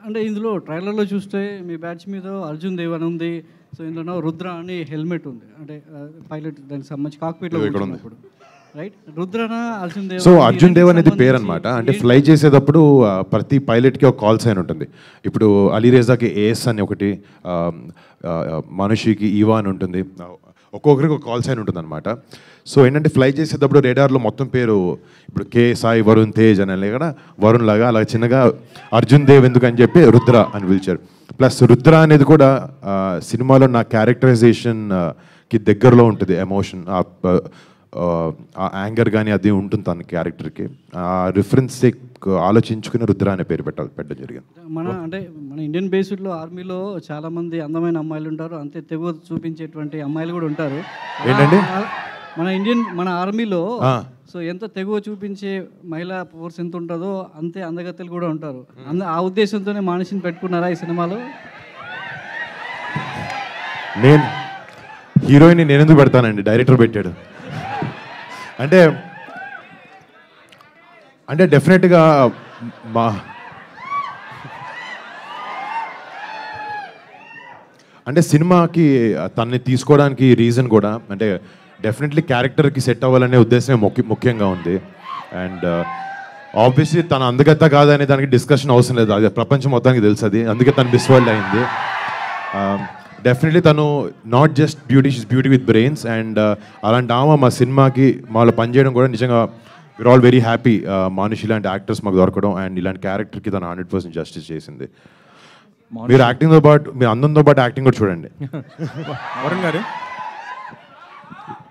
అంటే ఇందులో ట్రైలర్లో చూస్తే మీ బ్యాచ్ మీద అర్జున్ దేవ్ అని ఉంది. సో ఇందులో రుద్ర అని హెల్మెట్ ఉంది, అంటే పైలట్ దానికి సంబంధించి కాక్పిట్లో కూర్చున్నప్పుడు, రైట్? రుద్రనా అర్జున్ దేవ్? సో అర్జున్ దేవ్ అనేది పేరు అనమాట. అంటే ఫ్లై చేసేటప్పుడు ప్రతి పైలట్కి ఒక కాల్ సైన్ ఉంటుంది. ఇప్పుడు అలీరేజాకి ఏఎస్ అని ఒకటి, మనుషికి ఈవా అని ఉంటుంది, ఒక్కొక్కరికి ఒక కాల్ సైన్ ఉంటుంది అనమాట. సో ఏంటంటే ఫ్లై చేసేటప్పుడు రేడార్లో మొత్తం పేరు ఇప్పుడు కే సాయి వరుణ్ తేజ్ అని కదా, వరుణ్ లాగా అలా చిన్నగా అర్జున్ దేవ్ ఎందుకు అని చెప్పి రుద్ర అని పిలిచారు. ప్లస్ రుద్ర అనేది కూడా సినిమాలో నా క్యారెక్టరైజేషన్కి దగ్గరలో ఉంటుంది. ఎమోషన్, ఆ యాంగర్ కానీ అది ఉంటుంది తన క్యారెక్టర్కి. ఆ రిఫరెన్స్ ఆలోచించుకుని రుద్ర అనే పేరు పెట్టడం జరిగింది. మన ఇండియన్ బేస్డ్లో ఆర్మీలో చాలామంది అందమైన అమ్మాయిలు ఉంటారు, అంతే తెగువ చూపించేటువంటి అమ్మాయిలు కూడా ఉంటారు. ఏంటండి? మన ఆర్మీలో సో ఎంత తెగువ చూపించే మహిళా ఫోర్స్ ఎంత ఉంటుందో అంతే అందగత్తెలు కూడా ఉంటారు. ఆ ఉద్దేశంతోనే మనిషిని పెట్టుకున్నారా ఈ సినిమాలో? నేను హీరోయిన్ నేను ఎందుకు పెడతానండి, డైరెక్టర్ పెట్టాడు. అంటే డెఫినెట్గా అంటే సినిమాకి తనని తీసుకోవడానికి రీజన్ కూడా అంటే డెఫినెట్లీ క్యారెక్టర్కి సెట్ అవ్వాలనే ఉద్దేశమే ముఖ్యంగా ఉంది. అండ్ ఆబ్వియస్లీ తన అందగత్త కాదనే దానికి డిస్కషన్ అవసరం లేదు, అది ప్రపంచం మొత్తానికి తెలుసు. అది అందుకే తను మిస్ వరల్డ్ అయింది. డెఫినెట్లీ తను not just beauty, she's beauty with brains. And అలాంటి ఆమె మా సినిమాకి వాళ్ళు పనిచేయడం కూడా నిజంగా వీఆర్ ఆల్ వెరీ హ్యాపీ. మనిషి ఇలాంటి యాక్టర్స్ మాకు దొరకడం అండ్ ఇలాంటి క్యారెక్టర్కి తను 100% జస్టిస్ చేసింది. మీరు యాక్టింగ్తో పాటు, మీరు అందంతో పాటు యాక్టింగ్ కూడా చూడండి. వరుణ్ గారు,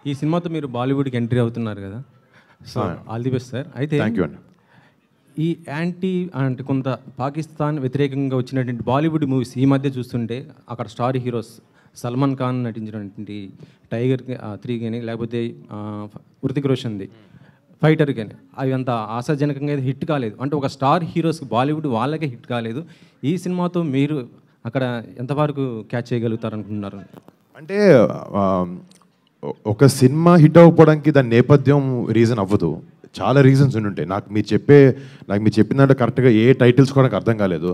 ఈ సినిమాతో మీరు బాలీవుడ్కి ఎంట్రీ అవుతున్నారు కదా, so all the best sir. అయితే థ్యాంక్ యూ అండి. ఈ అంటే కొంత పాకిస్తాన్ వ్యతిరేకంగా వచ్చినటువంటి బాలీవుడ్ మూవీస్ ఈ మధ్య చూస్తుంటే అక్కడ స్టార్ హీరోస్ సల్మాన్ ఖాన్ నటించినటువంటి టైగర్ 3 కానీ లేకపోతే హృతిక్ రోషన్ది ఫైటర్ కానీ అవి అంత ఆశాజనకంగా హిట్ కాలేదు. అంటే ఒక స్టార్ హీరోస్కి బాలీవుడ్ వాళ్ళకే హిట్ కాలేదు. ఈ సినిమాతో మీరు అక్కడ ఎంతవరకు క్యాచ్ చేయగలుగుతారు అనుకుంటున్నారు? అంటే ఒక సినిమా హిట్ అవ్వడానికి దాని నేపథ్యం రీజన్ అవ్వదు, చాలా రీజన్స్ ఉంటాయి. నాకు మీరు చెప్పిన దాంట్లో కరెక్ట్గా ఏ టైటిల్స్ కూడా నాకు అర్థం కాలేదు.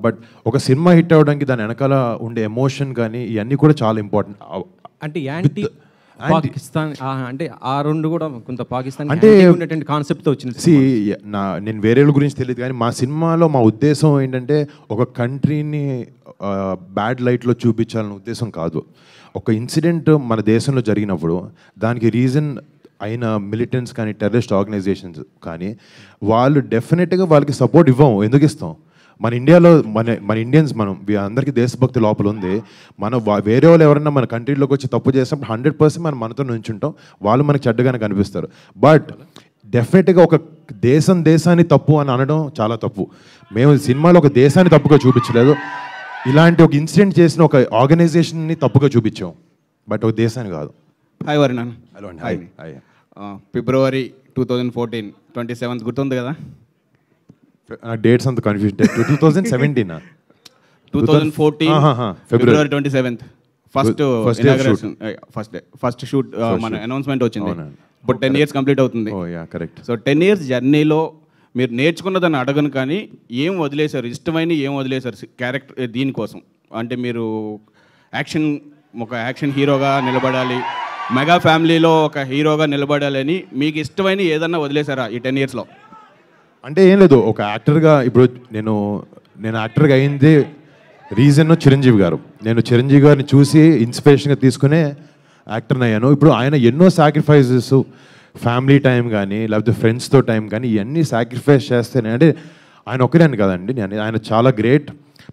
బట్ ఒక సినిమా హిట్ అవ్వడానికి దాని వెనకాల ఉండే ఎమోషన్ కానీ ఇవన్నీ కూడా చాలా ఇంపార్టెంట్. అంటే యాంటీ పాకిస్తాన్ అంటే ఆ రెండు కూడా కొంత పాకిస్తాన్ అంటే ఉండేటువంటి కాన్సెప్ట్తో వచ్చింది. నేను వేరే గురించి తెలియదు కానీ మా సినిమాలో మా ఉద్దేశం ఏంటంటే ఒక కంట్రీని బ్యాడ్ లైట్లో చూపించాలనే ఉద్దేశం కాదు. ఒక ఇన్సిడెంట్ మన దేశంలో జరిగినప్పుడు దానికి రీజన్ అయిన మిలిటెంట్స్ కానీ టెర్రరిస్ట్ ఆర్గనైజేషన్స్ కానీ వాళ్ళు డెఫినెట్గా వాళ్ళకి సపోర్ట్ ఇవ్వం. ఎందుకు ఇస్తాం? మన ఇండియాలో మన ఇండియన్స్ అందరికీ దేశభక్తి లోపల ఉంది. వేరే వాళ్ళు ఎవరైనా మన కంట్రీలోకి వచ్చి తప్పు చేసినప్పుడు 100% మనం మనతో నుంచుంటాం, వాళ్ళు మనకు చెడ్డగానే కనిపిస్తారు. బట్ డెఫినెట్గా ఒక దేశాన్ని తప్పు అని అనడం చాలా తప్పు. మేము సినిమాలో ఒక దేశాన్ని తప్పుగా చూపించలేదు, ఇలాంటి ఒక ఇన్సిడెంట్ చేసిన ఒక ఆర్గనైజేషన్ని తప్పుగా చూపించాం, బట్ ఒక దేశాన్ని కాదు. హాయ్ వరుణ్. హలో అండి. Hi hi. ఫిబ్రవరి 2014 27th గుర్తుంది కదా? డేట్స్ అంత confuse. 2017 February 27th first shoot మన అనౌన్స్మెంట్ వచ్చింది. ఇప్పుడు 10 years కంప్లీట్ అవుతుంది. కరెక్ట్. సో 10 years జర్నీలో మీరు నేర్చుకున్నదాన్ని అడగను కానీ ఏం వదిలేశారు, ఇష్టమైన ఏం వదిలేశారు క్యారెక్టర్ దీనికోసం? అంటే మీరు ఒక యాక్షన్ హీరోగా నిలబడాలి, మెగా ఫ్యామిలీలో ఒక హీరోగా నిలబడాలని మీకు ఇష్టమైన ఏదన్నా వదిలేశారా ఈ 10 yearsలో? అంటే ఏం లేదు, ఒక యాక్టర్గా ఇప్పుడు నేను యాక్టర్గా అయింది రీజన్ చిరంజీవి గారు. నేను చిరంజీవి గారిని చూసి ఇన్స్పిరేషన్గా తీసుకునే యాక్టర్ని అయ్యాను. ఇప్పుడు ఆయన ఎన్నో సాక్రిఫైజెస్, ఫ్యామిలీ టైం కానీ లేకపోతే ఫ్రెండ్స్తో టైం కానీ ఇవన్నీ సాక్రిఫైస్ చేస్తేనే, అంటే ఆయన ఒక్కరే కదండి, ఆయన చాలా గ్రేట్.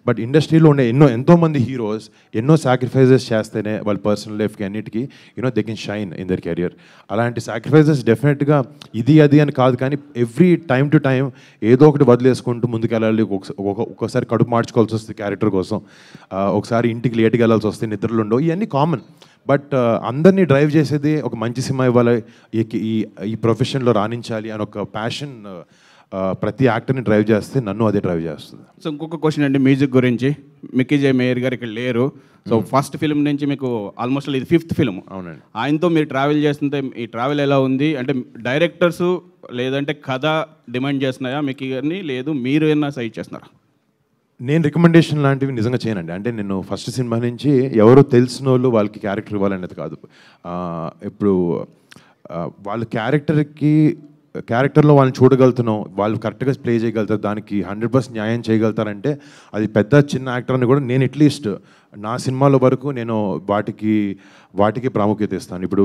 బట్ ఇండస్ట్రీలో ఉండే ఎంతోమంది హీరోస్ ఎన్నో సాక్రిఫైజెస్ చేస్తేనే వాళ్ళ పర్సనల్ లైఫ్కి అన్నిటికీ they can shine in their career. అలాంటి సాక్రిఫైజెస్ డెఫినెట్గా ఇది అది అని కాదు కానీ ఎవ్రీ టైం టు టైం ఏదో ఒకటి వదిలేసుకుంటూ ముందుకెళ్ళాలి. ఒక్కోసారి కడుపు మార్చుకోవాల్సి వస్తుంది క్యారెక్టర్ కోసం, ఒకసారి ఇంటికి లేట్గా వెళ్ళాల్సి వస్తే, నిద్రలు ఉండవు, ఇవన్నీ కామన్. బట్ అందరినీ డ్రైవ్ చేసేది ఒక మంచి సినిమా ఇవ్వాలి, ఈ ప్రొఫెషన్లో రాణించాలి అని ఒక ప్యాషన్ ప్రతి యాక్టర్ని డ్రైవ్ చేస్తే నన్ను అదే డ్రైవ్ చేస్తుంది. సో ఇంకొక క్వశ్చన్ అండి, మ్యూజిక్ గురించి. మిక్కీ జే మేయర్ గారు ఇక్కడ లేరు. సో ఫస్ట్ ఫిల్మ్ నుంచి మీకు ఆల్మోస్ట్ ఇది 5th ఫిల్మ్. అవునండి. ఆయనతో మీరు ట్రావెల్ చేస్తుంటే ఈ ట్రావెల్ ఎలా ఉంది? అంటే డైరెక్టర్స్ లేదంటే కథ డిమాండ్ చేస్తున్నాయా మిక్కీ గారిని, లేదు మీరు ఏమన్నా సైడ్ చేస్తున్నారా? నేను రికమెండేషన్ లాంటివి నిజంగా చేయనండి. అంటే నేను ఫస్ట్ సినిమా నుంచి ఎవరో తెలిసిన వాళ్ళు వాళ్ళకి క్యారెక్టర్ ఇవ్వాలనేది కాదు. ఇప్పుడు వాళ్ళ క్యారెక్టర్లో వాళ్ళని చూడగలుగుతున్నాం, వాళ్ళు కరెక్ట్గా ప్లే చేయగలుగుతారు, దానికి 100% న్యాయం చేయగలుగుతారంటే అది పెద్ద చిన్న యాక్టర్ అని కూడా నేను అట్లీస్ట్ నా సినిమాల వరకు నేను వాటికి ప్రాముఖ్యత ఇస్తాను. ఇప్పుడు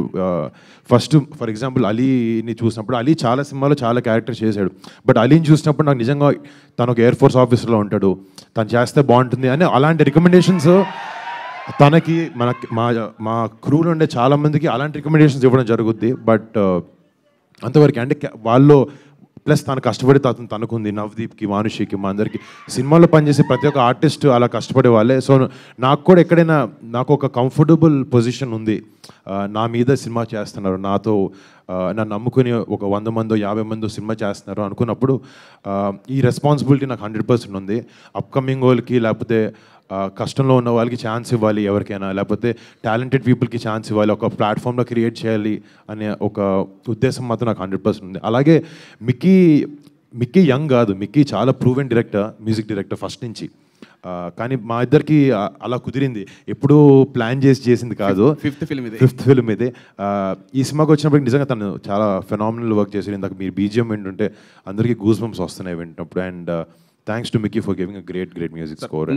ఫస్ట్ ఫర్ ఎగ్జాంపుల్ అలీని చూసినప్పుడు అలీ చాలా సినిమాలో చాలా క్యారెక్టర్ చేశాడు. బట్ అలీని చూసినప్పుడు నాకు నిజంగా తను ఒక ఎయిర్ ఫోర్స్ ఆఫీసర్లో ఉంటాడు, తను చేస్తే బాగుంటుంది అని అలాంటి రికమెండేషన్స్ తనకి మా క్రూలో ఉండే చాలామందికి అలాంటి రికమెండేషన్స్ ఇవ్వడం జరుగుద్ది. బట్ అంతవరకు అంటే వాళ్ళు ప్లస్ తను కష్టపడి తనకుంది, నవదీప్కి, మానుషికి, మా అందరికి సినిమాలో పనిచేసే ప్రతి ఒక్క ఆర్టిస్ట్ అలా కష్టపడే వాళ్ళే. సో నాకు కూడా ఎక్కడైనా నాకు ఒక కంఫర్టబుల్ పొజిషన్ ఉంది, నా మీద సినిమా చేస్తున్నారు, నాతో నన్ను నమ్ముకుని ఒక 100 మందో 50 మందో సినిమా చేస్తున్నారు అనుకున్నప్పుడు ఈ రెస్పాన్సిబిలిటీ నాకు 100% ఉంది. అప్కమింగ్ వాళ్ళకి లేకపోతే కష్టంలో ఉన్న వాళ్ళకి ఛాన్స్ ఇవ్వాలి ఎవరికైనా, లేకపోతే టాలెంటెడ్ పీపుల్కి ఛాన్స్ ఇవ్వాలి, ఒక ప్లాట్ఫామ్లో క్రియేట్ చేయాలి అనే ఒక ఉద్దేశం మాత్రం నాకు 100% ఉంది. అలాగే మిక్కీ యంగ్ కాదు, మిక్కీ చాలా proven director, music director first నుంచి. కానీ మా ఇద్దరికి అలా కుదిరింది, ఎప్పుడూ ప్లాన్ చేసింది కాదు. ఫిఫ్త్ ఫిల్మ్ ఇది. ఈ సినిమాకి వచ్చినప్పుడు నిజంగా తను చాలా ఫెనామినల్ వర్క్ చేసి, ఇందాక మీరు బీజిఎం వింటుంటే అందరికీ గూస్ బంప్స్ వస్తున్నాయి వింటున్నప్పుడు. And thanks to Mickey for giving a great music score.